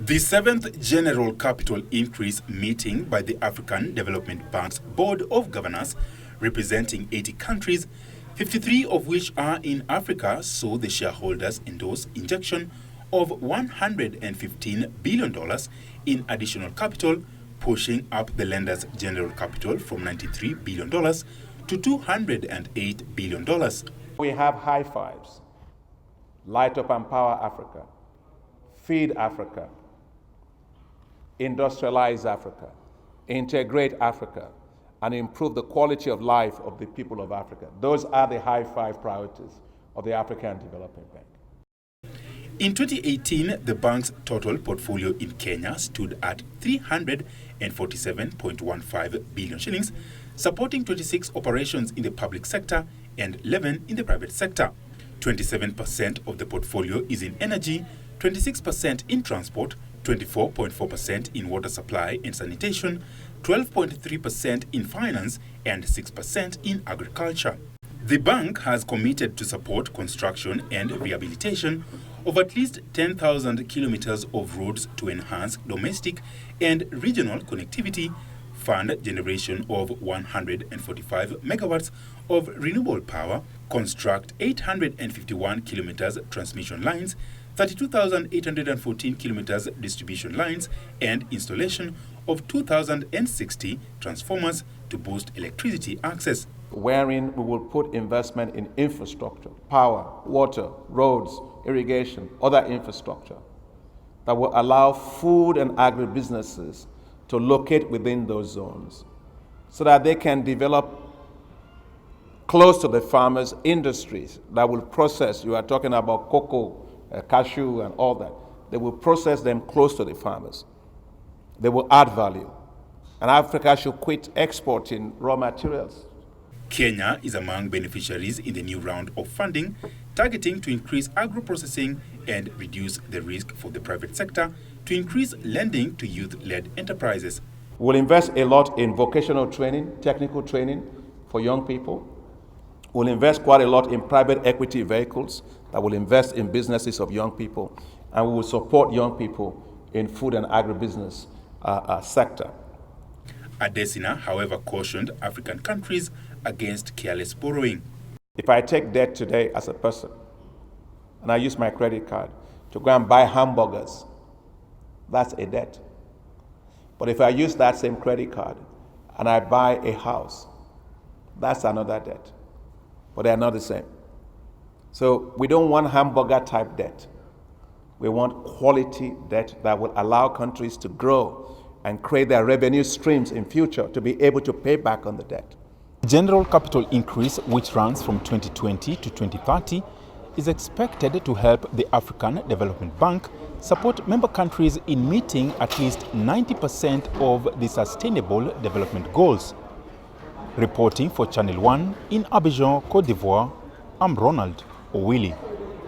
The 7th General Capital Increase meeting by the African Development Bank's Board of Governors, representing 80 countries, 53 of which are in Africa, saw the shareholders endorse injection of $115 billion in additional capital, pushing up the lender's general capital from $93 billion to $208 billion. We have high fives: Light Up and Power Africa, Feed Africa, Industrialize Africa, Integrate Africa, and improve the quality of life of the people of Africa. Those are the high five priorities of the African Development Bank. In 2018, the bank's total portfolio in Kenya stood at 347.15 billion shillings, supporting 26 operations in the public sector and 11 in the private sector. 27% of the portfolio is in energy, 26% in transport, 24.4% in water supply and sanitation, 12.3% in finance, and 6% in agriculture. The bank has committed to support construction and rehabilitation of at least 10,000 kilometers of roads to enhance domestic and regional connectivity, fund generation of 145 megawatts of renewable power, construct 851 kilometers transmission lines, 32,814 kilometers distribution lines, and installation of 2,060 transformers to boost electricity access. Wherein we will put investment in infrastructure, power, water, roads, irrigation, other infrastructure that will allow food and agribusinesses to locate within those zones so that they can develop close to the farmers industries that will process. You are talking about cocoa, cashew, and all that. They will process them close to the farmers. They will add value. And Africa should quit exporting raw materials. Kenya is among beneficiaries in the new round of funding, targeting to increase agro-processing and reduce the risk for the private sector to increase lending to youth-led enterprises. We'll invest a lot in vocational training, technical training for young people. We'll invest quite a lot in private equity vehicles that will invest in businesses of young people, and we will support young people in food and agribusiness sector. Adesina, however, cautioned African countries against careless borrowing. If I take debt today as a person, and I use my credit card to go and buy hamburgers, that's a debt. But if I use that same credit card and I buy a house, that's another debt. But they are not the same. So we don't want hamburger type debt. We want quality debt that will allow countries to grow and create their revenue streams in future to be able to pay back on the debt. General capital increase, which runs from 2020 to 2030, is expected to help the African Development Bank support member countries in meeting at least 90% of the Sustainable Development Goals. Reporting for Channel 1 in Abidjan, Cote d'Ivoire, I'm Ronald Owili.